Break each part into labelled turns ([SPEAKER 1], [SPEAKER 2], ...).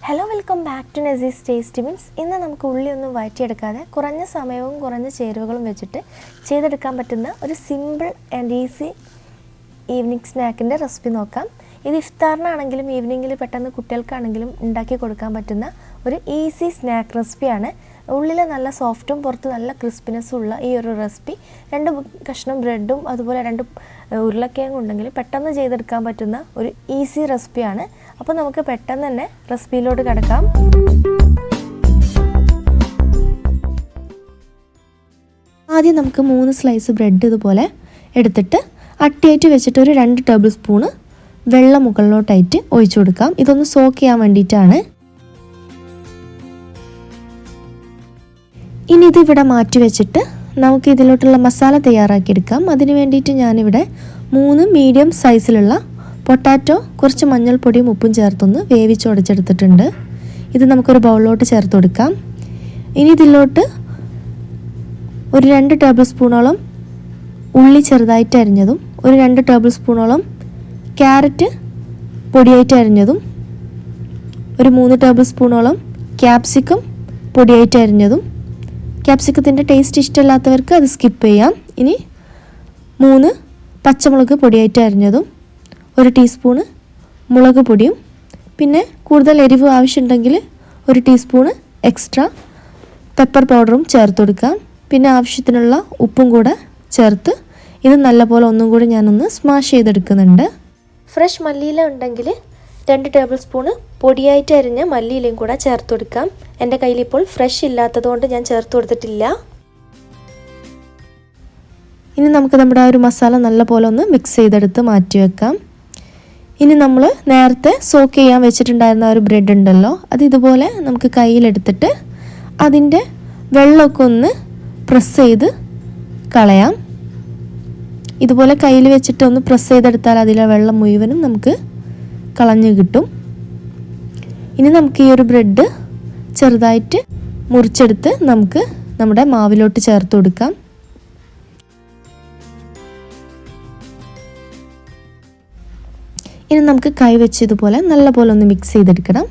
[SPEAKER 1] Hello welcome back to Nazee's tasty meals. ഇന്ന് നമുക്ക് ഉള്ളിയൊന്നും വഴറ്റിയെടുക്കാതെ കുറഞ്ഞ സമയവും കുറഞ്ഞ ചേരുവകളും വെച്ചിട്ട് ചെയ്തെടുക്കാൻ പറ്റുന്ന ഒരു സിമ്പിൾ ആൻഡ് ഈസി ഈവനിങ് സ്നാക്കിൻ്റെ റെസിപ്പി നോക്കാം. ഇത് ഇഫ്താറിനാണെങ്കിലും ഈവനിങ്ങിൽ പെട്ടെന്ന് കുട്ടികൾക്കാണെങ്കിലും ഉണ്ടാക്കി കൊടുക്കാൻ പറ്റുന്ന ഒരു ഈസി സ്നാക്ക് റെസിപ്പിയാണ്. ഉള്ളിൽ നല്ല സോഫ്റ്റും പുറത്ത് നല്ല ക്രിസ്പിനെസ്സും ഉള്ള ഈ ഒരു റെസിപ്പി 2 കഷ്ണം ബ്രെഡും അതുപോലെ 2 ഉരുളക്കിഴങ്ങും ഉണ്ടെങ്കിൽ പെട്ടെന്ന് ചെയ്തെടുക്കാൻ പറ്റുന്ന ഒരു ഈസി റെസിപ്പിയാണ്. അപ്പോൾ നമുക്ക് പെട്ടെന്ന് തന്നെ റെസിപ്പിയിലോട്ട് കിടക്കാം. ആദ്യം നമുക്ക് 3 സ്ലൈസ് ബ്രെഡ് ഇതുപോലെ എടുത്തിട്ട് അട്ടിയായിട്ട് വെച്ചിട്ട് ഒരു 2 ടേബിൾ സ്പൂണ് വെള്ളം മുകളിലോട്ടായിട്ട് ഒഴിച്ചു കൊടുക്കാം. ഇതൊന്ന് സോക്ക് ചെയ്യാൻ വേണ്ടിയിട്ടാണ്. ഇനി ഇതിവിടെ മാറ്റി വെച്ചിട്ട് നമുക്ക് ഇതിലോട്ടുള്ള മസാല തയ്യാറാക്കിയെടുക്കാം. അതിന് വേണ്ടിയിട്ട് ഞാനിവിടെ 3 മീഡിയം സൈസിലുള്ള പൊട്ടാറ്റോ കുറച്ച് മഞ്ഞൾപ്പൊടിയും ഉപ്പും ചേർത്തൊന്ന് വേവിച്ചുടച്ചെടുത്തിട്ടുണ്ട്. ഇത് നമുക്കൊരു ബൗളിലോട്ട് ചേർത്ത് കൊടുക്കാം. ഇനി ഇതിലോട്ട് ഒരു 2 ടേബിൾ സ്പൂണോളം ഉള്ളി ചെറുതായിട്ട് അരിഞ്ഞതും ഒരു 2 ടേബിൾ സ്പൂണോളം ക്യാരറ്റ് പൊടിയായിട്ട് അരിഞ്ഞതും ഒരു 3 ടേബിൾ സ്പൂണോളം ക്യാപ്സിക്കം പൊടിയായിട്ട് അരിഞ്ഞതും. ക്യാപ്സിക്കത്തിൻ്റെ ടേസ്റ്റ് ഇഷ്ടമില്ലാത്തവർക്ക് അത് സ്കിപ്പ് ചെയ്യാം. ഇനി 3 പച്ചമുളക് പൊടിയായിട്ട് അരിഞ്ഞതും 1 ടീസ്പൂണ് മുളക് പൊടിയും പിന്നെ കൂടുതൽ എരിവ് ആവശ്യമുണ്ടെങ്കിൽ 1 ടീസ്പൂണ് എക്സ്ട്രാ പെപ്പർ പൗഡറും ചേർത്ത് കൊടുക്കാം. പിന്നെ ആവശ്യത്തിനുള്ള ഉപ്പും കൂടെ ചേർത്ത് ഇത് നല്ലപോലെ ഒന്നും കൂടി ഞാനൊന്ന് സ്മാഷ് ചെയ്തെടുക്കുന്നുണ്ട്. ഫ്രഷ് മല്ലിയില ഉണ്ടെങ്കിൽ 2 ടേബിൾ സ്പൂണ് പൊടിയായിട്ട് അരിഞ്ഞ മല്ലിയിലയും കൂടെ ചേർത്ത് കൊടുക്കാം. എൻ്റെ കയ്യിലിപ്പോൾ ഫ്രഷ് ഇല്ലാത്തതുകൊണ്ട് ഞാൻ ചേർത്ത് കൊടുത്തിട്ടില്ല. ഇനി നമുക്ക് നമ്മുടെ ആ ഒരു മസാല നല്ലപോലെ ഒന്ന് മിക്സ് ചെയ്തെടുത്ത് മാറ്റി വെക്കാം. ഇനി നമ്മൾ നേരത്തെ സോക്ക് ചെയ്യാൻ വെച്ചിട്ടുണ്ടായിരുന്ന ഒരു ബ്രെഡ് ഉണ്ടല്ലോ, അത് ഇതുപോലെ നമുക്ക് കയ്യിലെടുത്തിട്ട് അതിൻ്റെ വെള്ളമൊക്കെ ഒന്ന് പ്രസ് ചെയ്ത് കളയാം. ഇതുപോലെ കയ്യിൽ വെച്ചിട്ട് ഒന്ന് പ്രസ് ചെയ്തെടുത്താൽ അതിലെ വെള്ളം മുഴുവനും നമുക്ക് കളഞ്ഞു കിട്ടും. ഇനി നമുക്ക് ഈ ഒരു ബ്രെഡ് ചെറുതായിട്ട് മുറിച്ചെടുത്ത് നമുക്ക് നമ്മുടെ മാവിലോട്ട് ചേർത്ത് കൊടുക്കാം. ഇനി നമുക്ക് കൈ വെച്ച് ഇതുപോലെ നല്ലപോലെ ഒന്ന് മിക്സ് ചെയ്തെടുക്കണം.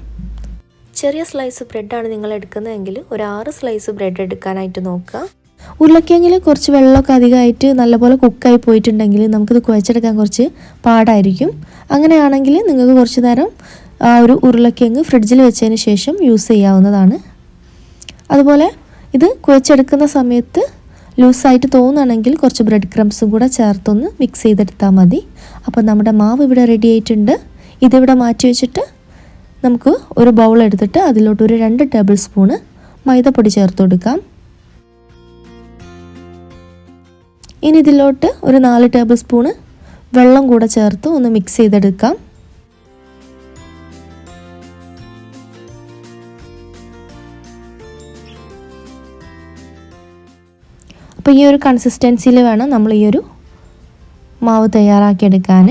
[SPEAKER 1] ചെറിയ സ്ലൈസ് ബ്രെഡാണ് നിങ്ങൾ എടുക്കുന്നതെങ്കിൽ ഒരു 6 സ്ലൈസ് ബ്രെഡ് എടുക്കാനായിട്ട് നോക്കുക. ഉരുളക്കിഴങ്ങിൽ കുറച്ച് വെള്ളമൊക്കെ അധികമായിട്ട് നല്ലപോലെ കുക്കായി പോയിട്ടുണ്ടെങ്കിൽ നമുക്കിത് കുഴച്ചെടുക്കാൻ കുറച്ച് പാടായിരിക്കും. അങ്ങനെയാണെങ്കിൽ നിങ്ങൾക്ക് കുറച്ച് നേരം ആ ഒരു ഉരുളക്കിഴങ്ങ് ഫ്രിഡ്ജിൽ വെച്ചതിന് ശേഷം യൂസ് ചെയ്യാവുന്നതാണ്. അതുപോലെ ഇത് കുഴച്ചെടുക്കുന്ന സമയത്ത് ലൂസായിട്ട് തോന്നുകയാണെങ്കിൽ കുറച്ച് ബ്രെഡ് ക്രംസും കൂടെ ചേർത്തൊന്ന് മിക്സ് ചെയ്തെടുത്താൽ മതി. അപ്പോൾ നമ്മുടെ മാവ് ഇവിടെ റെഡി ആയിട്ടുണ്ട്. ഇതിവിടെ മാറ്റി വെച്ചിട്ട് നമുക്ക് ഒരു ബൗൾ എടുത്തിട്ട് അതിലോട്ട് ഒരു 2 ടേബിൾ സ്പൂണ് മൈദപ്പൊടി ചേർത്ത് കൊടുക്കാം. ഇനി ഇതിലോട്ട് ഒരു 4 ടേബിൾ സ്പൂണ് വെള്ളം കൂടെ ചേർത്ത് ഒന്ന് മിക്സ് ചെയ്തെടുക്കാം. അപ്പോൾ ഈ ഒരു കൺസിസ്റ്റൻസിയിൽ വേണം നമ്മൾ ഈ ഒരു മാവ് തയ്യാറാക്കിയെടുക്കാൻ.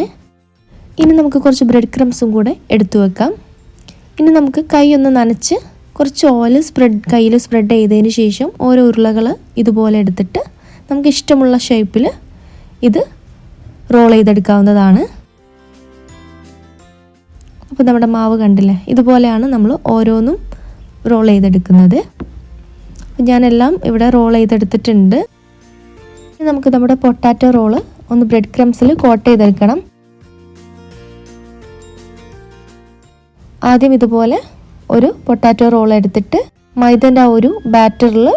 [SPEAKER 1] ഇനി നമുക്ക് കുറച്ച് ബ്രെഡ് ക്രംസും കൂടെ എടുത്തു വെക്കാം. ഇനി നമുക്ക് കൈ ഒന്ന് നനച്ച് കുറച്ച് ഓയിൽ കയ്യിൽ സ്പ്രെഡ് ചെയ്തതിന് ശേഷം ഓരോ ഉരുളകൾ ഇതുപോലെ എടുത്തിട്ട് നമുക്ക് ഇഷ്ടമുള്ള ഷേപ്പിൽ ഇത് റോൾ ചെയ്തെടുക്കാവുന്നതാണ്. അപ്പോൾ നമ്മുടെ മാവ് കണ്ടില്ലേ, ഇതുപോലെയാണ് നമ്മൾ ഓരോന്നും റോൾ ചെയ്തെടുക്കുന്നത്. ഞാനെല്ലാം ഇവിടെ റോൾ ചെയ്തെടുത്തിട്ടുണ്ട്. ഇനി നമുക്ക് നമ്മുടെ പൊട്ടാറ്റോ റോള് ഒന്ന് ബ്രെഡ് ക്രംസിൽ കോട്ട് ചെയ്തെടുക്കണം. ആദ്യം ഇതുപോലെ ഒരു പൊട്ടാറ്റോ റോൾ എടുത്തിട്ട് മൈദൻ്റെ ആ ഒരു ബാറ്ററിൽ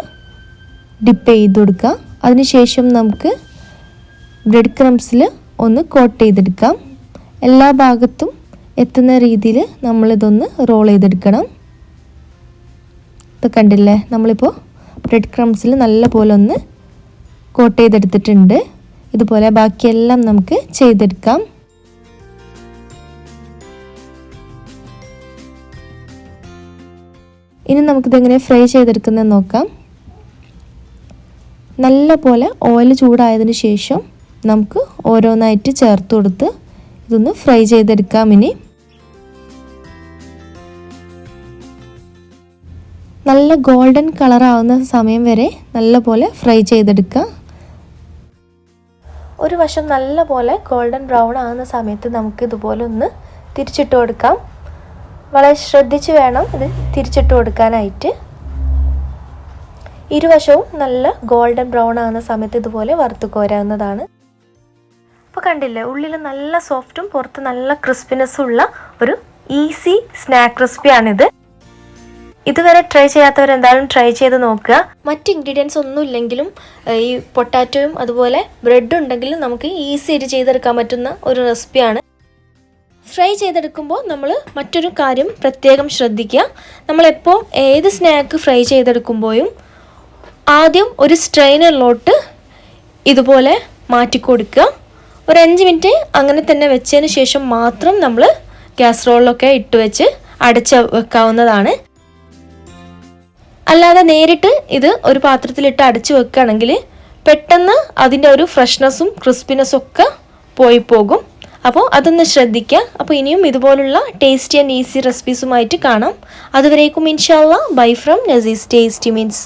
[SPEAKER 1] ഡിപ്പ് ചെയ്ത് കൊടുക്കുക. അതിനുശേഷം നമുക്ക് ബ്രെഡ് ക്രംസിൽ ഒന്ന് കോട്ട് ചെയ്തെടുക്കാം. എല്ലാ ഭാഗത്തും എത്തുന്ന രീതിയിൽ നമ്മളിതൊന്ന് റോൾ ചെയ്തെടുക്കണം. ഇത് കണ്ടില്ലേ, നമ്മളിപ്പോൾ ബ്രെഡ് ക്രംസിൽ നല്ല പോലെ ഒന്ന് കോട്ട് ചെയ്തെടുത്തിട്ടുണ്ട്. ഇതുപോലെ ബാക്കിയെല്ലാം നമുക്ക് ചെയ്തെടുക്കാം. ഇനി നമുക്കിതെങ്ങനെ ഫ്രൈ ചെയ്തെടുക്കുന്നതെന്ന് നോക്കാം. നല്ല പോലെ ഓയിൽ ചൂടായതിന് ശേഷം നമുക്ക് ഓരോന്നായിട്ട് ചേർത്ത് കൊടുത്ത് ഇതൊന്ന് ഫ്രൈ ചെയ്തെടുക്കാം. ഇനി നല്ല ഗോൾഡൻ കളറാവുന്ന സമയം വരെ നല്ല പോലെ ഫ്രൈ ചെയ്തെടുക്കുക. ഒരു വശം നല്ല പോലെ ഗോൾഡൻ ബ്രൗൺ ആകുന്ന സമയത്ത് നമുക്ക് ഇതുപോലെ ഒന്ന് തിരിച്ചിട്ട് കൊടുക്കാം. വളരെ ശ്രദ്ധിച്ച് വേണം ഇത് തിരിച്ചിട്ട് കൊടുക്കാനായിട്ട്. ഇരുവശവും നല്ല ഗോൾഡൻ ബ്രൗൺ ആകുന്ന സമയത്ത് ഇതുപോലെ വറുത്ത് കോരാവുന്നതാണ്. അപ്പോൾ കണ്ടില്ലേ, ഉള്ളിൽ നല്ല സോഫ്റ്റും പുറത്ത് നല്ല ക്രിസ്പിനെസ്സും ഉള്ള ഒരു ഈസി സ്നാക്ക് റെസിപ്പിയാണിത്. ഇതുവരെ ട്രൈ ചെയ്യാത്തവരെന്തായാലും ട്രൈ ചെയ്ത് നോക്കുക. മറ്റ് ഇൻഗ്രീഡിയൻസ് ഒന്നും ഇല്ലെങ്കിലും ഈ പൊട്ടാറ്റോയും അതുപോലെ ബ്രെഡും ഉണ്ടെങ്കിലും നമുക്ക് ഈസി ആയിട്ട് ചെയ്തെടുക്കാൻ പറ്റുന്ന ഒരു റെസിപ്പിയാണ്. ഫ്രൈ ചെയ്തെടുക്കുമ്പോൾ നമ്മൾ മറ്റൊരു കാര്യം പ്രത്യേകം ശ്രദ്ധിക്കുക. നമ്മളെപ്പോൾ ഏത് സ്നാക്ക് ഫ്രൈ ചെയ്തെടുക്കുമ്പോഴും ആദ്യം ഒരു സ്ട്രെയിനറിലോട്ട് ഇതുപോലെ മാറ്റിക്കൊടുക്കുക. ഒരു 5 മിനിറ്റ് അങ്ങനെ തന്നെ വെച്ചതിന് ശേഷം മാത്രം നമ്മൾ കാസറോളിലൊക്കെ ഇട്ട് വെച്ച് അടച്ച് വെക്കാവുന്നതാണ്. അല്ലാതെ നേരിട്ട് ഇത് ഒരു പാത്രത്തിലിട്ട് അടച്ച് വെക്കുകയാണെങ്കിൽ പെട്ടെന്ന് അതിൻ്റെ ഒരു ഫ്രഷ്നെസ്സും ക്രിസ്പിനെസ്സും ഒക്കെ പോയി പോകും. അപ്പോൾ അതൊന്ന് ശ്രദ്ധിക്കുക. അപ്പോൾ ഇനിയും ഇതുപോലുള്ള ടേസ്റ്റി ആൻഡ് ഈസി റെസിപ്പീസുമായിട്ട് കാണാം. അതുവരേക്കും ഇൻഷാ അല്ലാഹ് ബൈ ഫ്രം നസീസ് ടേസ്റ്റി മീൻസ്.